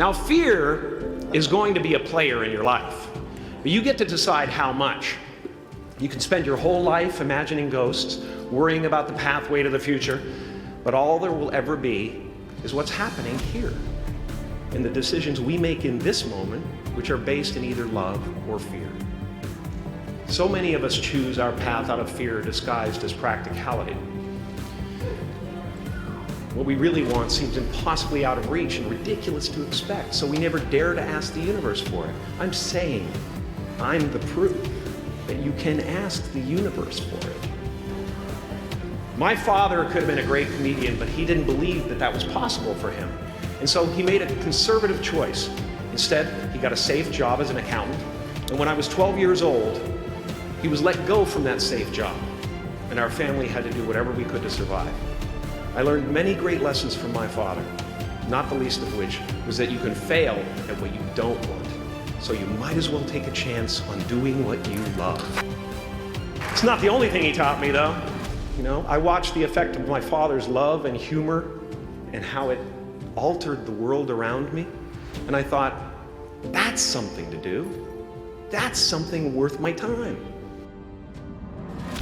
Now, fear is going to be a player in your life, but you get to decide how much. You can spend your whole life imagining ghosts, worrying about the pathway to the future, but all there will ever be is what's happening here, and the decisions we make in this moment, which are based in either love or fear. So many of us choose our path out of fear disguised as practicality. What we really want seems impossibly out of reach and ridiculous to expect, so we never dare to ask the universe for it. I'm saying I'm the proof that you can ask the universe for it. My father could have been a great comedian, but he didn't believe that that was possible for him. And so he made a conservative choice. Instead, he got a safe job as an accountant. And when I was 12 years old, he was let go from that safe job. And our family had to do whatever we could to survive. I learned many great lessons from my father, not the least of which was that you can fail at what you don't want. So you might as well take a chance on doing what you love. It's not the only thing he taught me, though. You know, I watched the effect of my father's love and humor and how it altered the world around me. And I thought, that's something to do. That's something worth my time.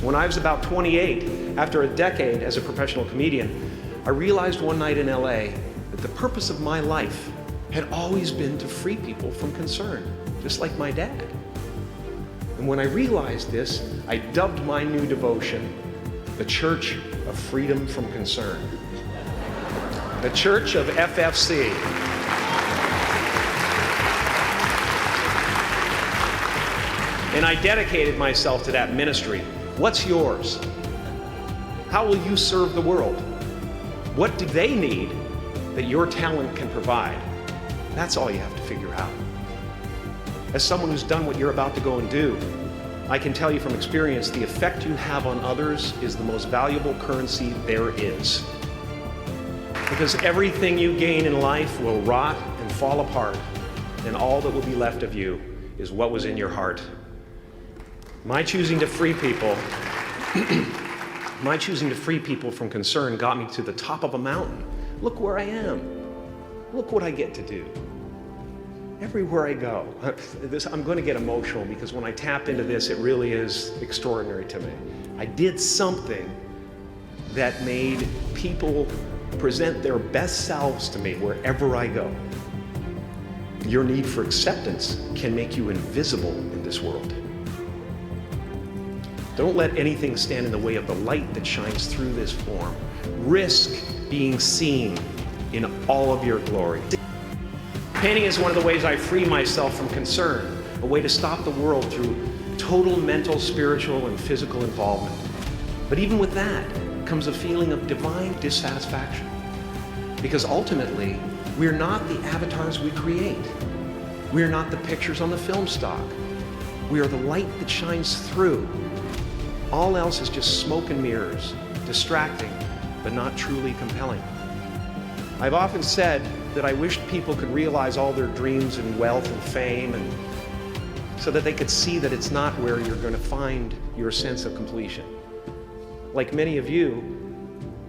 When I was about 28, after a decade as a professional comedian, I realized one night in LA that the purpose of my life had always been to free people from concern, just like my dad. And when I realized this, I dubbed my new devotion the Church of Freedom from Concern. The Church of FFC. And I dedicated myself to that ministry. What's yours? How will you serve the world? What do they need that your talent can provide? That's all you have to figure out. As someone who's done what you're about to go and do, I can tell you from experience, the effect you have on others is the most valuable currency there is. Because everything you gain in life will rot and fall apart, and all that will be left of you is what was in your heart. My choosing to free people from concern got me to the top of a mountain. Look where I am. Look what I get to do. Everywhere I go. I'm going to get emotional because when I tap into this, it really is extraordinary to me. I did something that made people present their best selves to me wherever I go. Your need for acceptance can make you invisible in this world. Don't let anything stand in the way of the light that shines through this form. Risk being seen in all of your glory. Painting is one of the ways I free myself from concern, a way to stop the world through total mental, spiritual, and physical involvement. But even with that comes a feeling of divine dissatisfaction. Because ultimately, we're not the avatars we create. We're not the pictures on the film stock. We are the light that shines through. All else is just smoke and mirrors, distracting, but not truly compelling. I've often said that I wished people could realize all their dreams in wealth and fame, and so that they could see that it's not where you're going to find your sense of completion. Like many of you,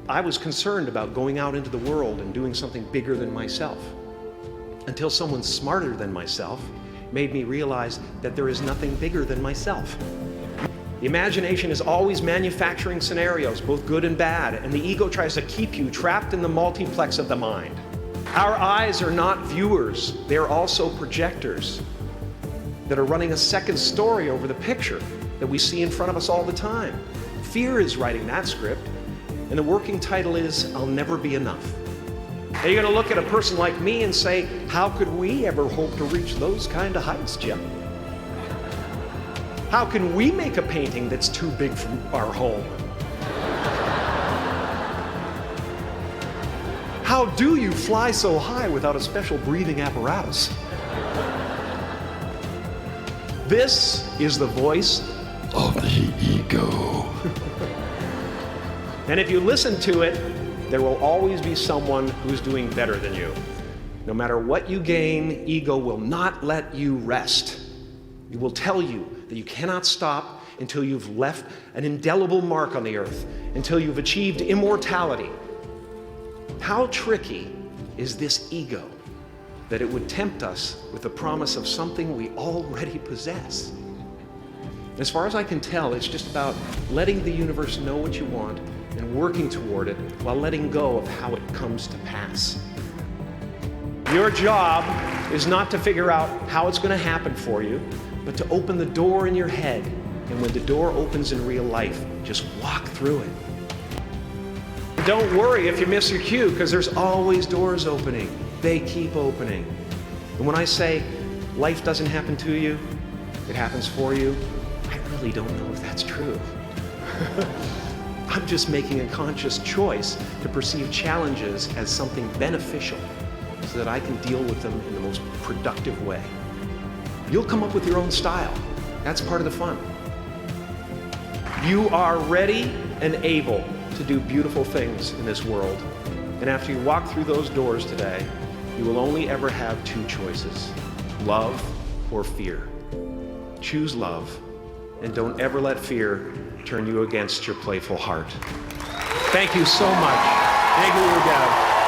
I was concerned about going out into the world and doing something bigger than myself, until someone smarter than myself made me realize that there is nothing bigger than myself. The imagination is always manufacturing scenarios, both good and bad, and the ego tries to keep you trapped in the multiplex of the mind. Our eyes are not viewers, they are also projectors that are running a second story over the picture that we see in front of us all the time. Fear is writing that script, and the working title is, I'll Never Be Enough. Now you're gonna look at a person like me and say, how could we ever hope to reach those kind of heights, Jim? How can we make a painting that's too big for our home? How do you fly so high without a special breathing apparatus? This is the voice of the ego. And if you listen to it, there will always be someone who's doing better than you. No matter what you gain, ego will not let you rest. It will tell you that you cannot stop until you've left an indelible mark on the earth, until you've achieved immortality. How tricky is this ego? that it would tempt us with the promise of something we already possess. As far as I can tell, it's just about letting the universe know what you want and working toward it while letting go of how it comes to pass. Your job is not to figure out how it's going to happen for you, but to open the door in your head. And when the door opens in real life, just walk through it. Don't worry if you miss your cue, because there's always doors opening. They keep opening. And when I say life doesn't happen to you, it happens for you, I really don't know if that's true. I'm just making a conscious choice to perceive challenges as something beneficial so that I can deal with them in the most productive way. You'll come up with your own style. That's part of the fun. You are ready and able to do beautiful things in this world. And after you walk through those doors today, you will only ever have two choices: love or fear. Choose love, and don't ever let fear turn you against your playful heart. Thank you so much. Thank you, Gav.